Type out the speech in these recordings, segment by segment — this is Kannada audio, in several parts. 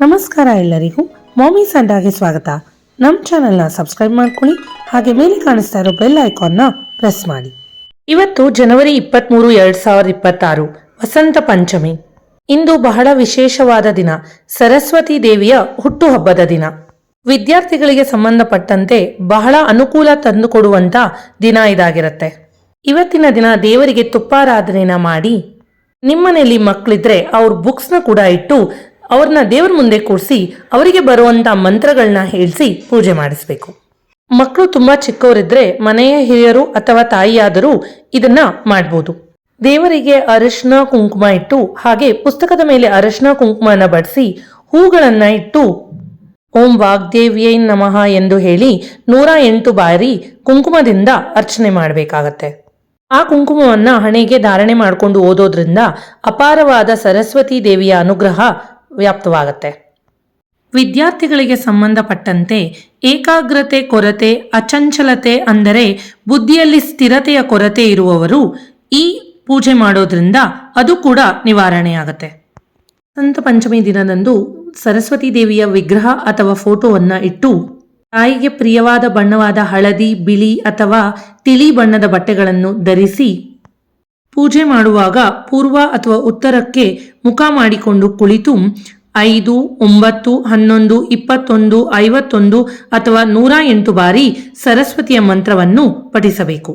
ನಮಸ್ಕಾರ ಎಲ್ಲರಿಗೂ ಮಾಮಿ ಸಂಡಾಗೆ ಸ್ವಾಗತ. ನಮ್ಮ ಚಾನೆಲ್ನ ಸಬ್ಸ್ಕ್ರೈಬ್ ಮಾಡ್ಕೊಳ್ಳಿ, ಹಾಗೆ ಮೇಲೆ ಕಾಣಿಸ್ತಾ ಇರೋ ಬೆಲ್ ಐಕಾನ್ನ ಪ್ರೆಸ್ ಮಾಡಿ. ಇವತ್ತು ಜನವರಿ 23, 2026 ವಸಂತ ಪಂಚಮಿ. ಇಂದು ಬಹಳ ವಿಶೇಷವಾದ ದಿನ, ಸರಸ್ವತಿ ದೇವಿಯ ಹುಟ್ಟುಹಬ್ಬದ ದಿನ. ವಿದ್ಯಾರ್ಥಿಗಳಿಗೆ ಸಂಬಂಧಪಟ್ಟಂತೆ ಬಹಳ ಅನುಕೂಲ ತಂದುಕೊಡುವಂತ ದಿನ ಇದಾಗಿರುತ್ತೆ. ಇವತ್ತಿನ ದಿನ ದೇವರಿಗೆ ತುಪ್ಪಾರಾಧನೆನ ಮಾಡಿ, ನಿಮ್ಮನೆಯಲ್ಲಿ ಮಕ್ಕಳಿದ್ರೆ ಅವ್ರ ಬುಕ್ಸ್ನ ಕೂಡ ಇಟ್ಟು ಅವ್ರನ್ನ ದೇವ್ರ ಮುಂದೆ ಕೂರಿಸಿ ಅವರಿಗೆ ಬರುವಂತ ಮಂತ್ರಗಳನ್ನ ಹೇಳಿಸಿ ಪೂಜೆ ಮಾಡಿಸ್ಬೇಕು. ಮಕ್ಕಳು ತುಂಬಾ ಚಿಕ್ಕವರಿದ್ರೆ ಮನೆಯ ಹಿರಿಯರು ಅಥವಾ ತಾಯಿಯಾದರೂ ಇದನ್ನ ಮಾಡ್ಬೋದು. ದೇವರಿಗೆ ಅರಿಶಿನ ಕುಂಕುಮ ಇಟ್ಟು, ಹಾಗೆ ಪುಸ್ತಕದ ಮೇಲೆ ಅರಿಶಿನ ಕುಂಕುಮನ ಬಡಿಸಿ ಹೂಗಳನ್ನ ಇಟ್ಟು ಓಂ ವಾಗ್ದೇವ್ಯೈ ನಮಃ ಎಂದು ಹೇಳಿ 108 ಬಾರಿ ಕುಂಕುಮದಿಂದ ಅರ್ಚನೆ ಮಾಡಬೇಕಾಗತ್ತೆ. ಆ ಕುಂಕುಮವನ್ನ ಹಣೆಗೆ ಧಾರಣೆ ಮಾಡಿಕೊಂಡು ಓದೋದ್ರಿಂದ ಅಪಾರವಾದ ಸರಸ್ವತಿ ದೇವಿಯ ಅನುಗ್ರಹ ವ್ಯಾಪ್ತವಾಗತ್ತೆ. ವಿದ್ಯಾರ್ಥಿಗಳಿಗೆ ಸಂಬಂಧಪಟ್ಟಂತೆ ಏಕಾಗ್ರತೆ ಕೊರತೆ, ಅಚಂಚಲತೆ ಅಂದರೆ ಬುದ್ಧಿಯಲ್ಲಿ ಸ್ಥಿರತೆಯ ಕೊರತೆ ಇರುವವರು ಈ ಪೂಜೆ ಮಾಡೋದ್ರಿಂದ ಅದು ಕೂಡ ನಿವಾರಣೆಯಾಗತ್ತೆ. ವಸಂತ ಪಂಚಮಿ ದಿನದಂದು ಸರಸ್ವತಿ ದೇವಿಯ ವಿಗ್ರಹ ಅಥವಾ ಫೋಟೋವನ್ನ ಇಟ್ಟು ತಾಯಿಗೆ ಪ್ರಿಯವಾದ ಬಣ್ಣವಾದ ಹಳದಿ, ಬಿಳಿ ಅಥವಾ ತಿಳಿ ಬಣ್ಣದ ಬಟ್ಟೆಗಳನ್ನು ಧರಿಸಿ ಪೂಜೆ ಮಾಡುವಾಗ ಪೂರ್ವ ಅಥವಾ ಉತ್ತರಕ್ಕೆ ಮುಖ ಮಾಡಿಕೊಂಡು ಕುಳಿತು 5, 9, 11, 21, 51 ಅಥವಾ 108 ಬಾರಿ ಸರಸ್ವತಿಯ ಮಂತ್ರವನ್ನು ಪಠಿಸಬೇಕು.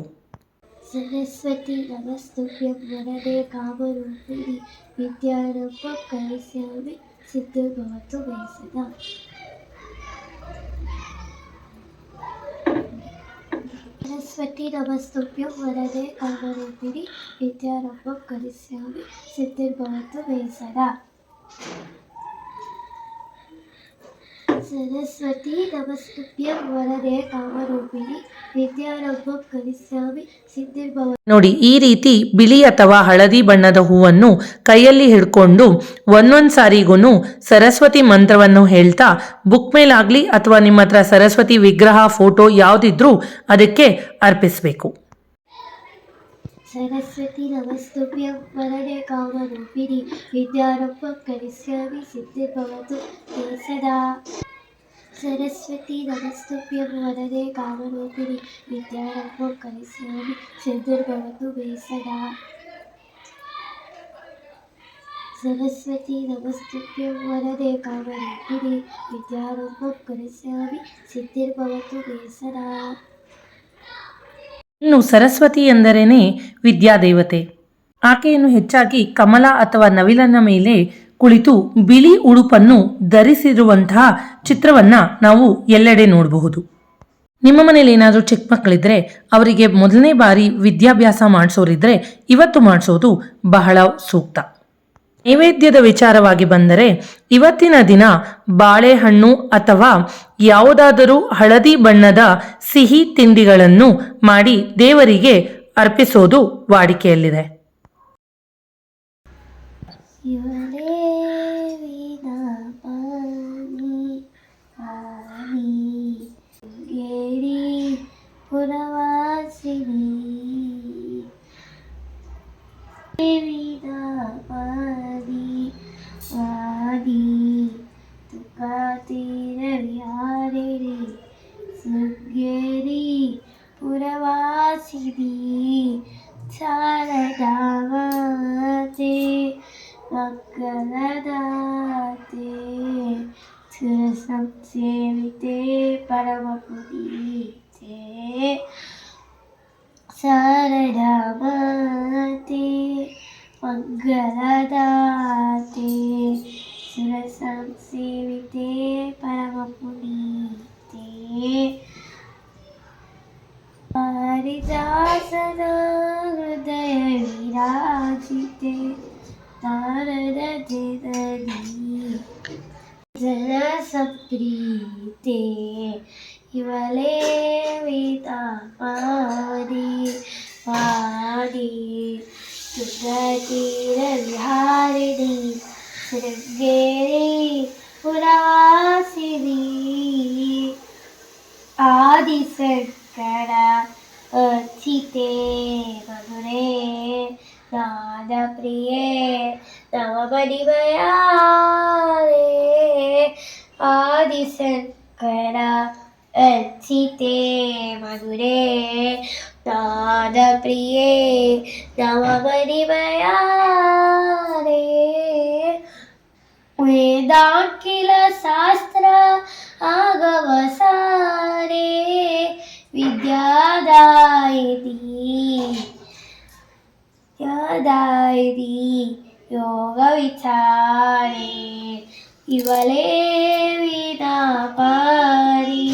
ಸರಸ್ವತಿ ನಮಸ್ತುಭ್ಯಂ ವರದೆ ಕಾಮರೂಪಿಣಿ ವಿದ್ಯಾರೂಪ ಕರಿಷ್ಯಾಮಿ ಸಿದ್ಧಿರ್ಭವತು ಮೇ ಸದಾ. ಸರಸ್ವತಿ ನಮಸ್ತುಭ್ಯಂ ವರದೆ ಕಾಮರೂಪಿಣಿ ವಿದ್ಯಾರೂಪ ಕರಿಷ್ಯಾಮಿ ಸಿದ್ಧಿರ್ಭವತು ಮೇ ಸದಾ. ಸರಸ್ವತಿ ನಮಸ್ತುಭ್ಯಂ ವರದೆ ಕಾಮರೂಪಿಣಿ ವಿದ್ಯಾರೂಪಂ ಕರಿಷ್ಯಾಮಿ ಸಿದ್ಧಿರ್ಭವತು. ನೋಡಿ, ಈ ರೀತಿ ಬಿಳಿ ಅಥವಾ ಹಳದಿ ಬಣ್ಣದ ಹೂವನ್ನು ಕೈಯಲ್ಲಿ ಹಿಡ್ಕೊಂಡು ಒಂದೊಂದು ಸಾರಿಗೂ ಸರಸ್ವತಿ ಮಂತ್ರವನ್ನು ಹೇಳ್ತಾ ಬುಕ್ ಮೇಲಾಗ್ಲಿ ಅಥವಾ ನಿಮ್ಮ ಹತ್ರ ಸರಸ್ವತಿ ವಿಗ್ರಹ ಫೋಟೋ ಯಾವುದಿದ್ರೂ ಅದಕ್ಕೆ ಅರ್ಪಿಸಬೇಕು. ಸರಸ್ವತಿ ನಮಸ್ತುಭ್ಯಂ ವರದೆ ಕಾಮರೂಪಿಣಿ ವಿದ್ಯಾರೂಪಂ ಕರಿಷ್ಯಾಮಿ ಸಿದ್ಧಿರ್ಭವತು ಮೇ ಸದಾ. ಸರಸ್ವತಿ ನಮಸ್ತುಭ್ಯಂ ವರದೆ ಕಾಮರೂಪಿಣಿ ವಿದ್ಯಾರೂಪಂ ಕರಿಷ್ಯಾಮಿ ಸಿದ್ಧಿರ್ಭವತು ಮೇ ಸದಾ. ಸರಸ್ವತಿ ನಮಸ್ತುಭ್ಯಂ ವರದೆ ಕಾಮರೂಪಿಣಿ ವಿದ್ಯಾರೂಪಂ ಕರಿಷ್ಯಾಮಿ ಸಿದ್ಧಿರ್ಭವತು ಮೇ ಸದಾ. ಇನ್ನು ಸರಸ್ವತಿ ಎಂದರೇನೆ ವಿದ್ಯಾದೇವತೆ. ಆಕೆಯನ್ನು ಹೆಚ್ಚಾಗಿ ಕಮಲ ಅಥವಾ ನವಿಲನ ಮೇಲೆ ಕುಳಿತು ಬಿಳಿ ಉಡುಪನ್ನು ಧರಿಸಿರುವಂತಹ ಚಿತ್ರವನ್ನ ನಾವು ಎಲ್ಲೆಡೆ ನೋಡಬಹುದು. ನಿಮ್ಮ ಮನೇಲಿ ಏನಾದರೂ ಚಿಕ್ಕ ಮಕ್ಕಳಿದ್ರೆ ಅವರಿಗೆ ಮೊದಲನೇ ಬಾರಿ ವಿದ್ಯಾಭ್ಯಾಸ ಮಾಡಿಸೋರಿದ್ರೆ ಇವತ್ತು ಮಾಡಿಸೋದು ಬಹಳ ಸೂಕ್ತ. ನೈವೇದ್ಯದ ವಿಚಾರವಾಗಿ ಬಂದರೆ ಇವತ್ತಿನ ದಿನ ಬಾಳೆಹಣ್ಣು ಅಥವಾ ಯಾವುದಾದರೂ ಹಳದಿ ಬಣ್ಣದ ಸಿಹಿ ತಿಂಡಿಗಳನ್ನು ಮಾಡಿ ದೇವರಿಗೆ ಅರ್ಪಿಸೋದು ವಾಡಿಕೆಯಲ್ಲಿದೆ. ಮಂಗಳದಾತೆ ಸಂಸೇವಿತೆ ಪರಮಪುನೀತೆ ಶಾರದಾಮಾತೆ ಮಂಗಳದಾತೆ ಸಂಸೇವಿತೆ ಪರಮಪುನೀತೆ ಹರಿದಾಸನ ಹೃದಯ ವಿರಾಜಿತೆ ನಾರದ ಜನನಿ ಜನ ಸಂಪ್ರೀತೆ ಇವಳೇ ವೇದ ಪಾದಿ ಪಾದಿ ಸುಗತೀರ ವಿಹಾರಿಣಿ ಶೃಂಗೇರಿ ಪುರವಾಸಿನಿ ಆದಿಶಂಕರ ಅರ್ಚಿತೆ ಮಧುರೇ ನಾದ ಪ್ರಿಯೇ ನವಮಣಿಮಯಾರೇ ಆದಿಶಂಕರ ಅರ್ಚಿತೆ ಮಧುರೇ ನಾದ ಪ್ರಿಯೇ ನವಮರಿಮಯಾರೇ ವೇದಾಂಕಿಲ ಶಾಸ್ತ್ರ ಆಗಮಸಾರೇ ವಿದ್ಯಾದಾಯಿನಿ ಯೋಗ ವಿಚಾರೇ ಇವಳೇ ವಿನಾಪಾರಿ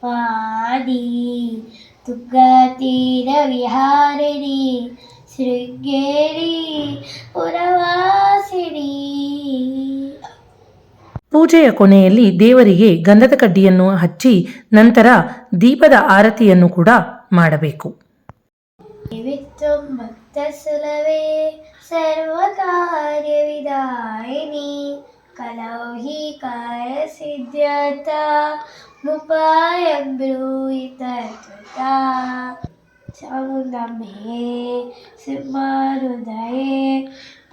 ವಾದಿ ತುಗ್ಗತೀರ ವಿಹಾರಿಣಿ ಶೃಂಗೇರಿ ಪುರವಾಸಿನಿ. ಪೂಜೆಯ ಕೊನೆಯಲ್ಲಿ ದೇವರಿಗೆ ಗಂಧದ ಕಡ್ಡಿಯನ್ನು ಹಚ್ಚಿ ನಂತರ ದೀಪದ ಆರತಿಯನ್ನು ಕೂಡ ಮಾಡಬೇಕು. ವಿತ್ತುಂ ಭಕ್ತ ಸುಲಭೆ ಸರ್ವಕಾರ್ಯ ವಿದಾಯಿನಿ ಕಲೌಹಿ ಕಾರ್ಯ ಸಿದ್ಧ್ಯರ್ಥ ಮುಪಾಯಂ ಬ್ರೂಹಿ ತತ್ವತಾ. ಚಾಮುಂಡಾಂಬೆ ಸಿಂಹಾರುದಯೇ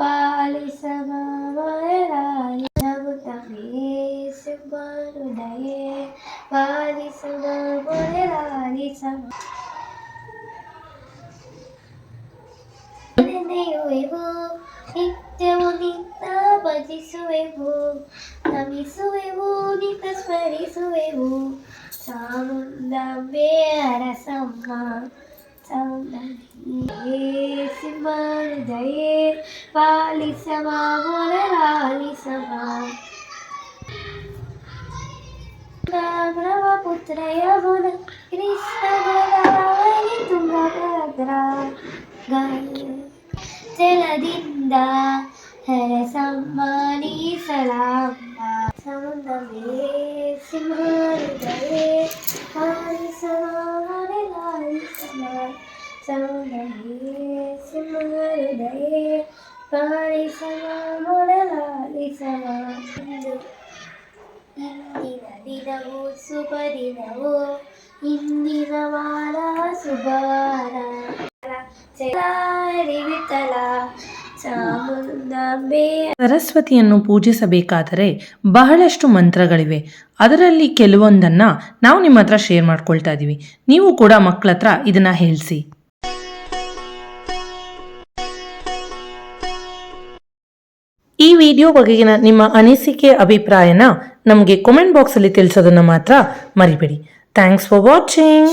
ಪಾಲಿಸ ಮಾಮರಾಯ. ಚಾಮುಂಡಾಂಬೆ ಸಿಂಹಾರುದಯೇ ಪಾಲಿಸ ಮಾಮರಾಯ. ನೆನೆಯುವೆವು ನಿತ್ಯವು ನಿನ್ನ ಭಜಿಸುವೆವು ನಮಿಸುವೆವು ನಿನ್ನ ಸ್ಮರಿಸುವೆವು. ಚಾಮುಂಡಾಂಬೆ ಅರಸಮ್ಮ ಚಾಮುಂಡಾಂಬೆ ಸಿಂಹಾರುದಯೇ ಪಾಲಿಸಮ ಮೊರಲಾಲಿಸಮ. ಬ್ರಹ್ಮಪುತ್ರ ಯಮುನ ಕೃಷ್ಣ ಗೋದಾವರಿ ತುಂಗಭದ್ರ ಜಲದಿಂದ ಹರಸಮ್ಮ ನೀಸಲಾಂಬ. ಚಾಮುಂಡಾಂಬೆ ಸಿಂಹಾರುದಯೇ ಪಾಲಿಸಮ ಮೊರಲಾಲಿಸಮ. ಚಾಮುಂಡಾಂಬೆ ಸಿಂಹಾರುದಯೇ ಪಾಲಿಸಮ ಮೊರಲಾಲಿಸಮ. ಇಂದಿನ ದಿನವು ಶುಭ ದಿನವು ಇಂದಿನ ವಾರ ಶುಭವಾರ. ವಿಠಲ ಚಾಮುಂಡಾಂಬೆ. ಸರಸ್ವತಿಯನ್ನು ಪೂಜಿಸಬೇಕಾದರೆ ಬಹಳಷ್ಟು ಮಂತ್ರಗಳಿವೆ. ಅದರಲ್ಲಿ ಕೆಲವೊಂದನ್ನು ನಾವು ನಿಮ್ಮ ಹತ್ರ ಶೇರ್ ಮಾಡ್ಕೊಳ್ತಾ ಇದ್ದೀವಿ. ನೀವು ಕೂಡ ಮಕ್ಕಳ ಹತ್ರ ಇದನ್ನು ಹೇಳಿಸಿ. ಈ ವಿಡಿಯೋ ಬಗೆಗಿನ ನಿಮ್ಮ ಅನಿಸಿಕೆ ಅಭಿಪ್ರಾಯನ ನಮಗೆ ಕಾಮೆಂಟ್ ಬಾಕ್ಸಲ್ಲಿ ತಿಳಿಸೋದನ್ನು ಮಾತ್ರ ಮರಿಬೇಡಿ. Thanks for watching.